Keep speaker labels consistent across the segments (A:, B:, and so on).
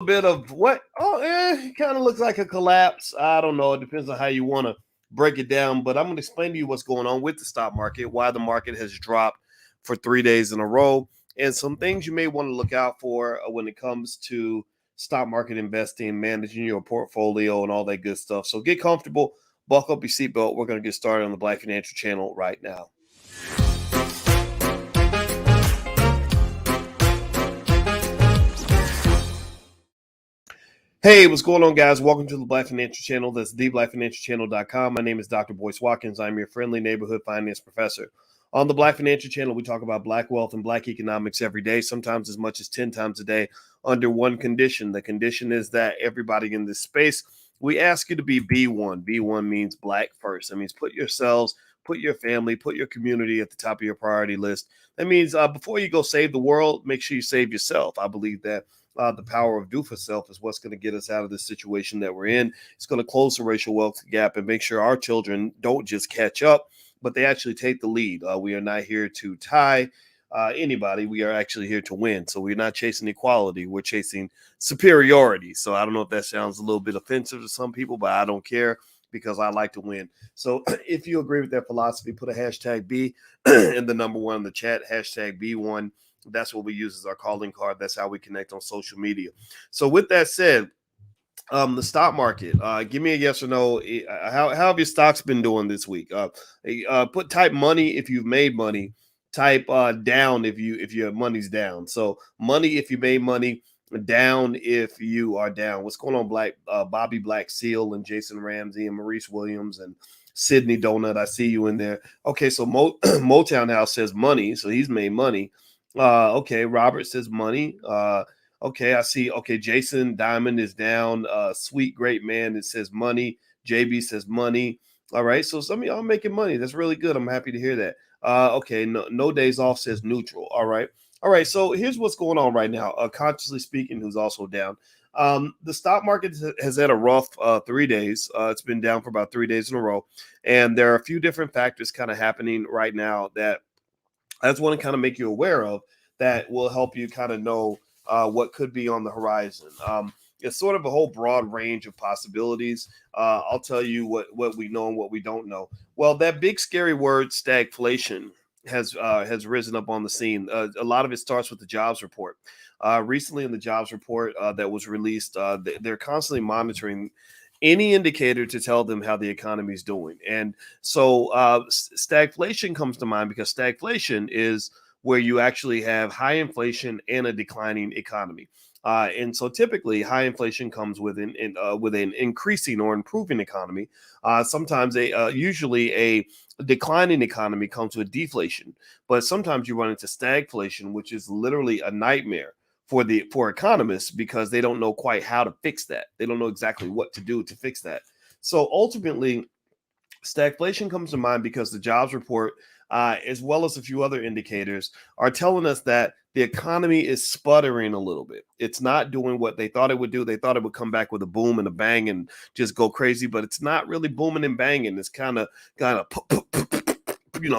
A: bit of what? Oh, it kind of looks like a collapse. I don't know. It depends on how you want to break it down. But I'm going to explain to you what's going on with the stock market, why the market has dropped for 3 days in a row, and some things you may want to look out for when it comes to stock market investing, managing your portfolio, and all that good stuff. So get comfortable, buckle up your seatbelt. We're going to get started on the Black Financial Channel right now. Hey, what's going on, guys? Welcome to the Black Financial Channel. That's theblackfinancialchannel.com. My name is Dr. Boyce Watkins. I'm your friendly neighborhood finance professor. On the Black Financial Channel, we talk about Black wealth and Black economics every day, sometimes as much as 10 times a day, under one condition. The condition is that everybody in this space, we ask you to be B1. B1 means Black first. That means put yourselves, put your family, put your community at the top of your priority list. That means before you go save the world, make sure you save yourself. I believe that the power of do for self is what's going to get us out of this situation that we're in. It's going to close the racial wealth gap and make sure our children don't just catch up, but they actually take the lead. We are not here to tie anybody. We are actually here to win. So we're not chasing equality. We're chasing superiority. So I don't know if that sounds a little bit offensive to some people, but I don't care because I like to win. So if you agree with that philosophy, put a hashtag B and the number one in the chat, hashtag B1. That's what we use as our calling card. That's how we connect on social media. So with that said, the stock market, give me a yes or no. How have your stocks been doing this week? Type money if you've made money. Type down if your money's down. So money if you made money, down if you are down. What's going on, Bobby Black Seal and Jason Ramsey and Maurice Williams and Sydney Donut? I see you in there. Okay, so Motown House says money, so he's made money. Okay, Robert says money. Okay, I see. Okay, Jason Diamond is down. Sweet Great Man, it says money. JB says money. All right, so some of y'all making money. That's really good. I'm happy to hear that. Okay, no days off says neutral. All right. So here's what's going on right now. Consciously Speaking, who's also down. The stock market has had a rough 3 days. It's been down for about 3 days in a row, and there are a few different factors kind of happening right now that I just want to kind of make you aware of that will help you kind of know what could be on the horizon. It's sort of a whole broad range of possibilities. I'll tell you what we know and what we don't know. Well, that big scary word stagflation has risen up on the scene. A lot of it starts with the jobs report. Recently in the jobs report that was released, they're constantly monitoring any indicator to tell them how the economy is doing. And so stagflation comes to mind because stagflation is where you actually have high inflation and a declining economy. And so typically high inflation comes with an increasing or improving economy. Sometimes usually a declining economy comes with deflation, but sometimes you run into stagflation, which is literally a nightmare for economists because they don't know quite how to fix that. They don't know exactly what to do to fix that. So ultimately, stagflation comes to mind because the jobs report, as well as a few other indicators, are telling us that the economy is sputtering a little bit. It's not doing what they thought it would do. They thought it would come back with a boom and a bang and just go crazy, but it's not really booming and banging. It's kind of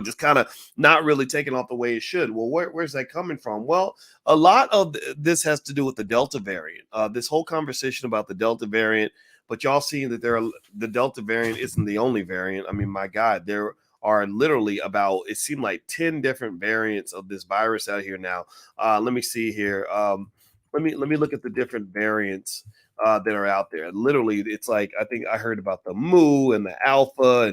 A: just kind of not really taking off the way it should. Well, where's that coming from? Well, a lot of this has to do with the Delta variant. This whole conversation about the Delta variant, but y'all seeing that the Delta variant isn't the only variant. I mean, my God, there are literally it seemed like 10 different variants of this virus out here now. Let me see here. Let me look at the different variants that are out there. Literally, it's like I think I heard about the Mu and the Alpha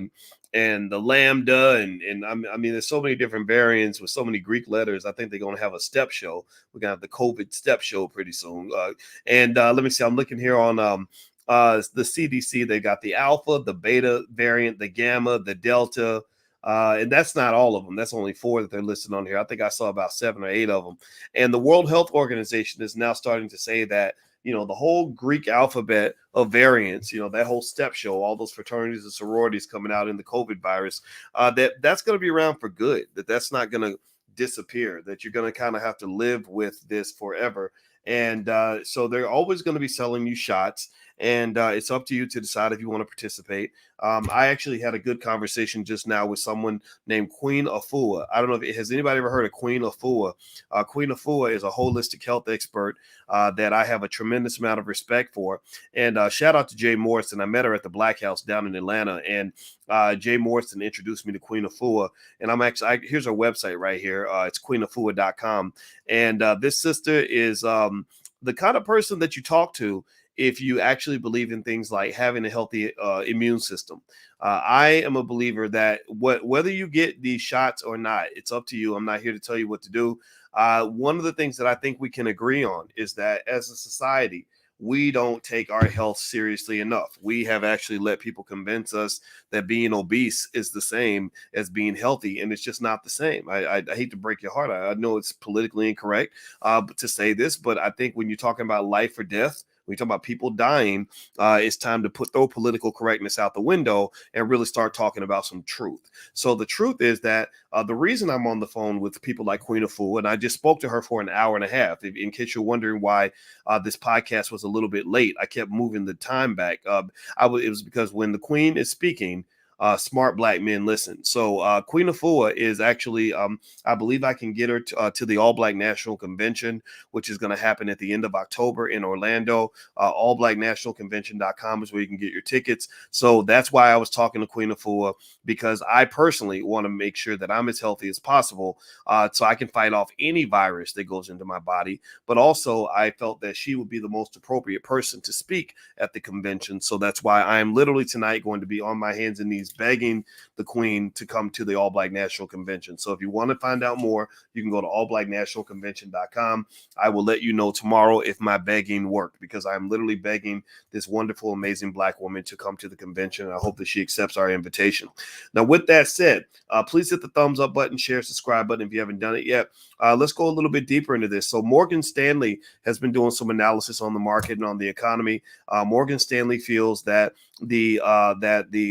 A: and the Lambda and I mean, there's so many different variants with so many Greek letters. I think they're going to have a step show. We're going to have the COVID step show pretty soon. Let me see. I'm looking here on the CDC. They got the Alpha, the Beta variant, the Gamma, the Delta. And that's not all of them. That's only 4 that they're listed on here. I think I saw about 7 or 8 of them. And the World Health Organization is now starting to say that, the whole Greek alphabet of variants, that whole step show, all those fraternities and sororities coming out in the COVID virus, that's going to be around for good, that's not going to disappear, that you're going to kind of have to live with this forever. And so they're always going to be selling you shots. And it's up to you to decide if you want to participate. I actually had a good conversation just now with someone named Queen Afua. I don't know if has anybody ever heard of Queen Afua. Queen Afua is a holistic health expert that I have a tremendous amount of respect for. And shout out to Jay Morrison. I met her at the Black House down in Atlanta, and Jay Morrison introduced me to Queen Afua. And here's her website right here. It's queenafua.com. And this sister is the kind of person that you talk to if you actually believe in things like having a healthy immune system. I am a believer that whether you get these shots or not, it's up to you. I'm not here to tell you what to do. One of the things that I think we can agree on is that as a society, we don't take our health seriously enough. We have actually let people convince us that being obese is the same as being healthy, and it's just not the same. I hate to break your heart. I know it's politically incorrect to say this, but I think when you're talking about life or death, when you talk about people dying, it's time to throw political correctness out the window and really start talking about some truth. So the truth is that the reason I'm on the phone with people like Queen Afua, and I just spoke to her for an hour and a half, in case you're wondering why this podcast was a little bit late. I kept moving the time back. It was because when the Queen is speaking, smart black men listen. So Queen Afua is actually, I believe I can get her to the All Black National Convention, which is going to happen at the end of October in Orlando. Allblacknationalconvention.com is where you can get your tickets. So that's why I was talking to Queen Afua, because I personally want to make sure that I'm as healthy as possible so I can fight off any virus that goes into my body. But also I felt that she would be the most appropriate person to speak at the convention. So that's why I am literally tonight going to be on my hands and knees begging the Queen to come to the All Black National Convention. So if you want to find out more, you can go to allblacknationalconvention.com. I will let you know tomorrow if my begging worked, because I'm literally begging this wonderful, amazing black woman to come to the convention. I hope that she accepts our invitation. Now, with that said, please hit the thumbs up button, share, subscribe button if you haven't done it yet. Let's go a little bit deeper into this. So Morgan Stanley has been doing some analysis on the market and on the economy. Morgan Stanley feels that the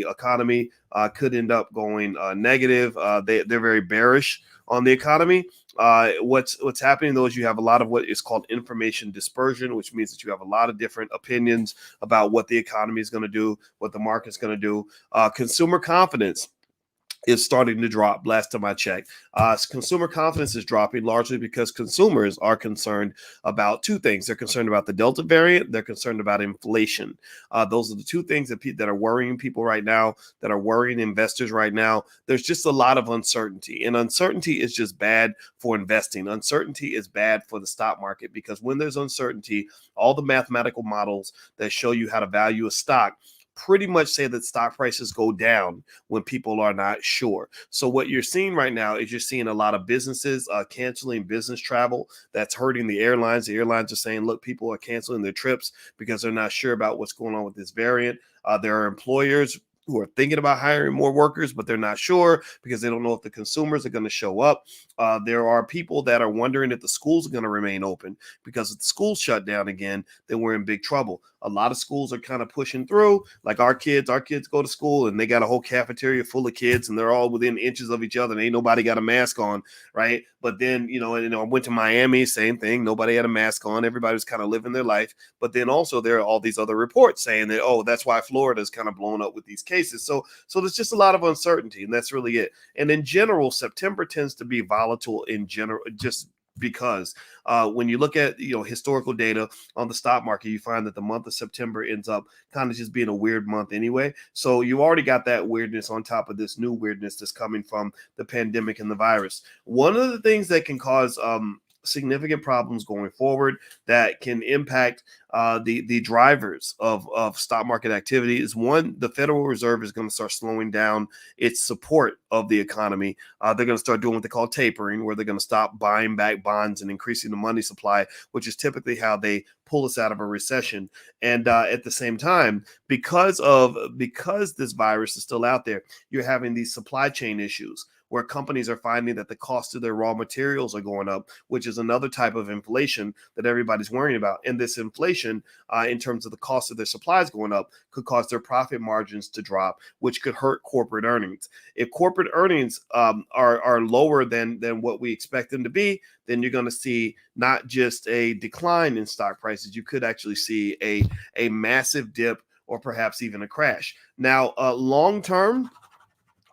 A: economy could end up going negative. They're very bearish on the economy. What's happening though is you have a lot of what is called information dispersion, which means that you have a lot of different opinions about what the economy is going to do, what the market's going to do. Consumer confidence is starting to drop. Last time I checked, consumer confidence is dropping largely because consumers are concerned about two things. They're concerned about the Delta variant. They're concerned about inflation. Those are the two things that are worrying people right now, that are worrying investors right now. There's just a lot of uncertainty, and uncertainty is just bad for investing. Uncertainty is bad for the stock market, because when there's uncertainty, all the mathematical models that show you how to value a stock pretty much say that stock prices go down when people are not sure. So what you're seeing right now is you're seeing a lot of businesses canceling business travel. That's hurting the airlines. The airlines are saying, look, people are canceling their trips because they're not sure about what's going on with this variant. There are employers who are thinking about hiring more workers, but they're not sure because they don't know if the consumers are going to show up. There are people that are wondering if the schools are going to remain open, because if the schools shut down again, then we're in big trouble. A lot of schools are kind of pushing through, like our kids go to school and they got a whole cafeteria full of kids and they're all within inches of each other and ain't nobody got a mask on, right? But then, I went to Miami, same thing. Nobody had a mask on. Everybody was kind of living their life. But then also there are all these other reports saying that, oh, that's why Florida is kind of blown up with these cases. So there's just a lot of uncertainty, and that's really it. And in general, September tends to be volatile in general, just because when you look at historical data on the stock market, you find that the month of September ends up kind of just being a weird month anyway. So you already got that weirdness on top of this new weirdness that's coming from the pandemic and the virus. One of the things that can cause significant problems going forward that can impact the drivers of stock market activity is, one, the Federal Reserve is going to start slowing down its support of the economy. They're going to start doing what they call tapering, where they're going to stop buying back bonds and increasing the money supply, which is typically how they pull us out of a recession. And at the same time, because this virus is still out there, you're having these supply chain issues where companies are finding that the cost of their raw materials are going up, which is another type of inflation that everybody's worrying about. And this inflation, in terms of the cost of their supplies going up, could cause their profit margins to drop, which could hurt corporate earnings. If corporate earnings are lower than what we expect them to be, then you're going to see not just a decline in stock prices, you could actually see a massive dip or perhaps even a crash. Now, long term,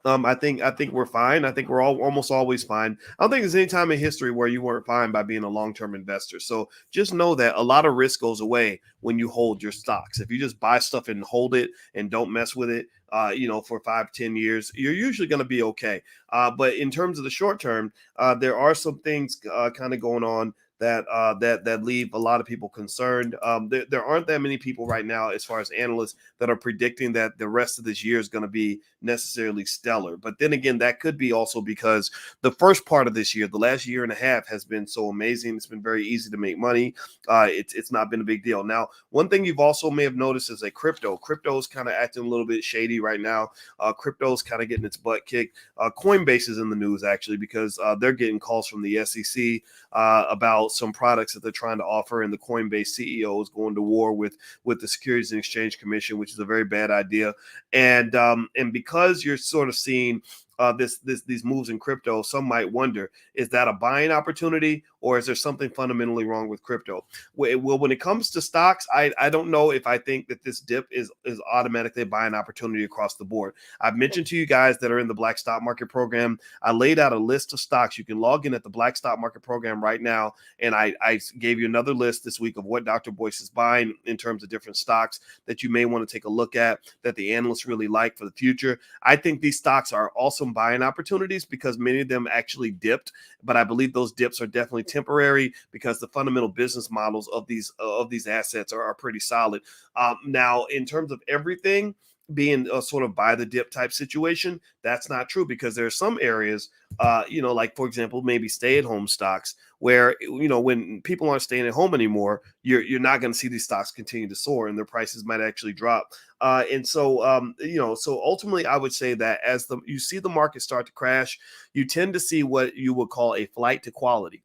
A: I think we're fine. I think we're all almost always fine. I don't think there's any time in history where you weren't fine by being a long-term investor. So just know that a lot of risk goes away when you hold your stocks. If you just buy stuff and hold it and don't mess with it, for 5-10 years, you're usually going to be okay. But in terms of the short term, there are some things kind of going on that leave a lot of people concerned. There aren't that many people right now, as far as analysts, that are predicting that the rest of this year is going to be necessarily stellar. But then again, that could be also because the first part of this year, the last year and a half, has been so amazing. It's been very easy to make money. It's not been a big deal. Now, one thing you've also may have noticed is crypto is kind of acting a little bit shady right now. Crypto's kind of getting its butt kicked. Coinbase is in the news actually because they're getting calls from the SEC about some products that they're trying to offer, and the Coinbase CEO is going to war with the Securities and Exchange Commission, which is a very bad idea. And because you're sort of seeing these moves in crypto, some might wonder, is that a buying opportunity or is there something fundamentally wrong with crypto? Well, when it comes to stocks, I don't know if I think that this dip is automatically a buying opportunity across the board. I've mentioned to you guys that are in the Black Stock Market Program, I laid out a list of stocks. You can log in at the Black Stock Market Program right now, and I gave you another list this week of what Dr. Boyce is buying in terms of different stocks that you may want to take a look at, that the analysts really like for the future. I think these stocks are awesome buying opportunities because many of them actually dipped, but I believe those dips are definitely temporary because the fundamental business models of these assets are pretty solid. Now, in terms of everything being a sort of buy the dip type situation, that's not true because there are some areas, like for example, maybe stay at home stocks where, when people aren't staying at home anymore, you're not going to see these stocks continue to soar and their prices might actually drop. So ultimately I would say that as you see the market start to crash, you tend to see what you would call a flight to quality.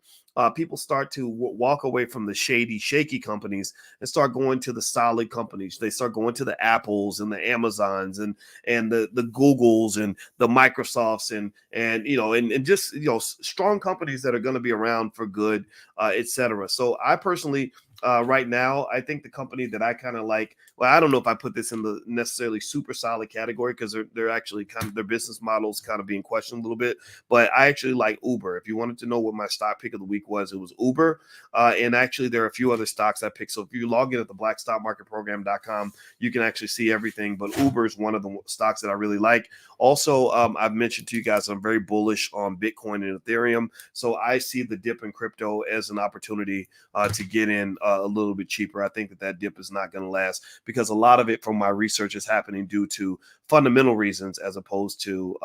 A: People start to walk away from the shady, shaky companies and start going to the solid companies. They start going to the Apples and the Amazons and the Googles and the Microsofts and just strong companies that are going to be around for good, etc. So I personally, right now, I think the company that I kind of like, well, I don't know if I put this in the necessarily super solid category because they're actually kind of, their business models kind of being questioned a little bit, but I actually like Uber. If you wanted to know what my stock pick of the week was, it was Uber. And actually there are a few other stocks I picked. So if you log in at the blackstockmarketprogram.com, you can actually see everything, but Uber is one of the stocks that I really like. Also, I've mentioned to you guys, I'm very bullish on Bitcoin and Ethereum. So I see the dip in crypto as an opportunity to get in a little bit cheaper. I think that dip is not going to last because a lot of it from my research is happening due to fundamental reasons as opposed to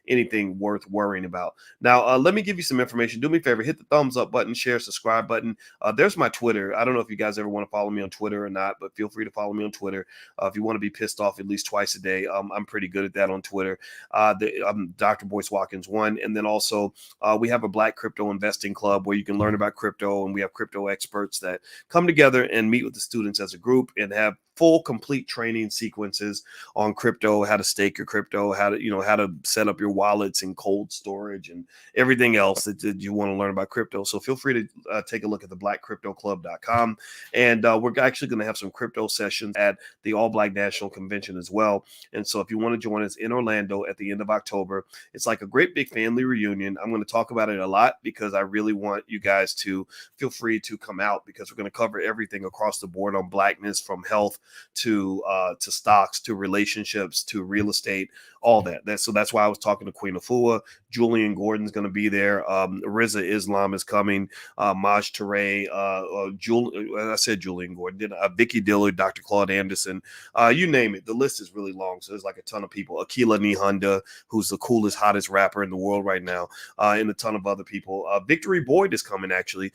A: anything worth worrying about. Now, let me give you some information. Do me a favor, hit the thumbs up button, share, subscribe button. There's my Twitter. I don't know if you guys ever want to follow me on Twitter or not, but feel free to follow me on Twitter. If you want to be pissed off at least twice a day, I'm pretty good at that on Twitter. I'm Dr. Boyce Watkins 1. And then also we have a Black Crypto Investing Club where you can learn about crypto, and we have crypto experts that come together and meet with the students as a group and have full complete training sequences on crypto, how to stake your crypto, how to set up your wallets and cold storage and everything else that you want to learn about crypto. So feel free to take a look at the blackcryptoclub.com. And we're actually going to have some crypto sessions at the All Black National Convention as well. And so if you want to join us in Orlando at the end of October, it's like a great big family reunion. I'm going to talk about it a lot because I really want you guys to feel free to come out because we're going to cover everything across the board on blackness, from health to stocks, to relationships, to real estate, all that. So that's why I was talking to Queen Afua. Julian Gordon's going to be there. Riza Islam is coming. Maj Touré, I said Julian Gordon, Vicky Dillard, Dr. Claude Anderson, you name it. The list is really long. So there's like a ton of people. Akila Nihunda, who's the coolest, hottest rapper in the world right now, and a ton of other people. Victory Boyd is coming, actually.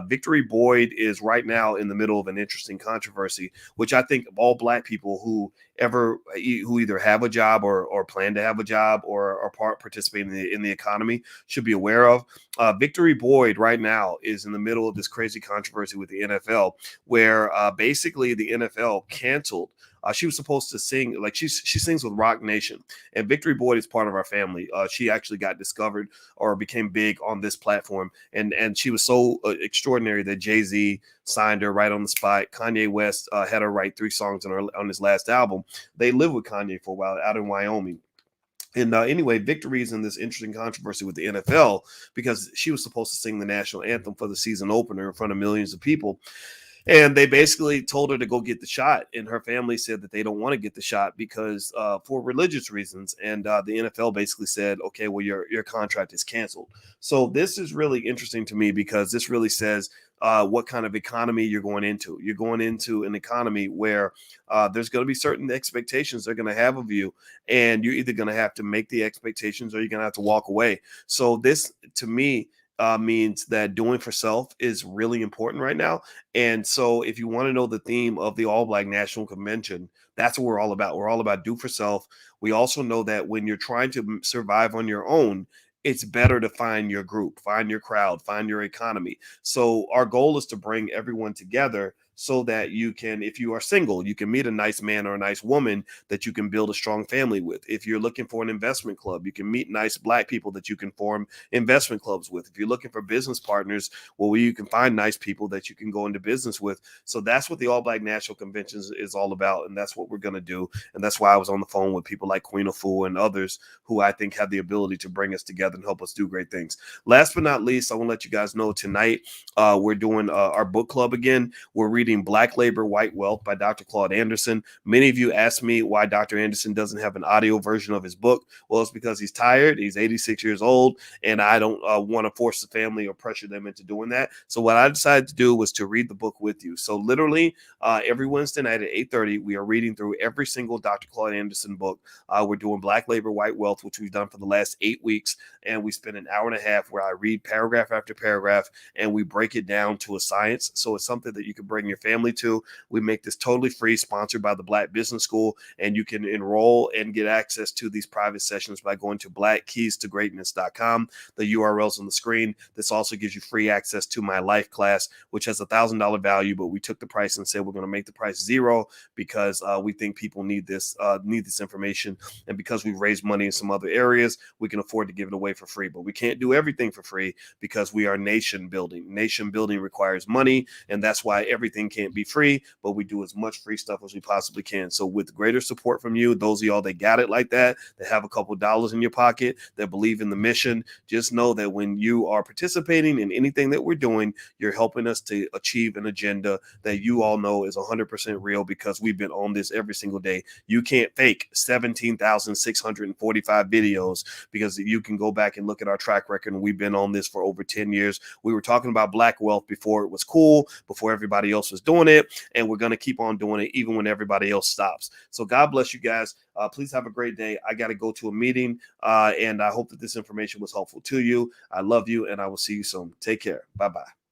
A: Victory Boyd is right now in the middle of an interesting controversy, which I think all Black people who either have a job or plan to have a job or are participating in the economy should be aware of. Victory Boyd right now is in the middle of this crazy controversy with the NFL, where basically the NFL canceled. She was supposed to sing, like she sings with Rock Nation, and Victory Boyd is part of our family. She actually got discovered or became big on this platform, and she was so extraordinary that Jay-Z signed her right on the spot. Kanye West had her write 3 songs on his last album. They lived with Kanye for a while out in Wyoming. And anyway, Victory's in this interesting controversy with the NFL because she was supposed to sing the national anthem for the season opener in front of millions of people. And they basically told her to go get the shot. And her family said that they don't want to get the shot because for religious reasons. And the NFL basically said, okay, well, your contract is canceled. So this is really interesting to me because this really says what kind of economy you're going into. You're going into an economy where there's going to be certain expectations they're going to have of you. And you're either going to have to make the expectations or you're going to have to walk away. So this, to me, means that doing for self is really important right now. And so if you want to know the theme of the All Black National Convention, that's what we're all about. We're all about do for self. We also know that when you're trying to survive on your own, it's better to find your group, find your crowd, find your economy. So our goal is to bring everyone together so that you can, if you are single, you can meet a nice man or a nice woman that you can build a strong family with. If you're looking for an investment club, you can meet nice Black people that you can form investment clubs with. If you're looking for business partners, well, you can find nice people that you can go into business with. So that's what the All Black National Convention is all about. And that's what we're going to do. And that's why I was on the phone with people like Queen Afua and others who I think have the ability to bring us together and help us do great things. Last but not least, I want to let you guys know tonight we're doing our book club again. We're reading Black Labor, White Wealth by Dr. Claude Anderson. Many of you asked me why Dr. Anderson doesn't have an audio version of his book. Well, it's because he's tired. He's 86 years old, and I don't want to force the family or pressure them into doing that. So what I decided to do was to read the book with you. So literally every Wednesday night at 8:30, we are reading through every single Dr. Claude Anderson book. We're doing Black Labor, White Wealth, which we've done for the last 8 weeks, and we spend an hour and a half where I read paragraph after paragraph, and we break it down to a science. So it's something that you can bring your family to. We make this totally free, sponsored by the Black Business School, and you can enroll and get access to these private sessions by going to blackkeystogreatness.com. The URL's on the screen. This also gives you free access to my life class, which has $1,000 value, but we took the price and said we're going to make the price $0 because we think people need this information, and because we've raised money in some other areas, we can afford to give it away for free. But we can't do everything for free because we are nation building. Nation building requires money, and that's why everything can't be free, but we do as much free stuff as we possibly can. So with greater support from you, those of y'all that got it like that have a couple dollars in your pocket, that believe in the mission, just know that when you are participating in anything that we're doing, you're helping us to achieve an agenda that you all know is 100% real because we've been on this every single day. You can't fake 17,645 videos because you can go back and look at our track record, and we've been on this for over 10 years. We were talking about Black wealth before it was cool, before everybody else was doing it, and we're going to keep on doing it even when everybody else stops. So God bless you guys. Please have a great day. I got to go to a meeting, and I hope that this information was helpful to you. I love you, and I will see you soon. Take care. Bye-bye.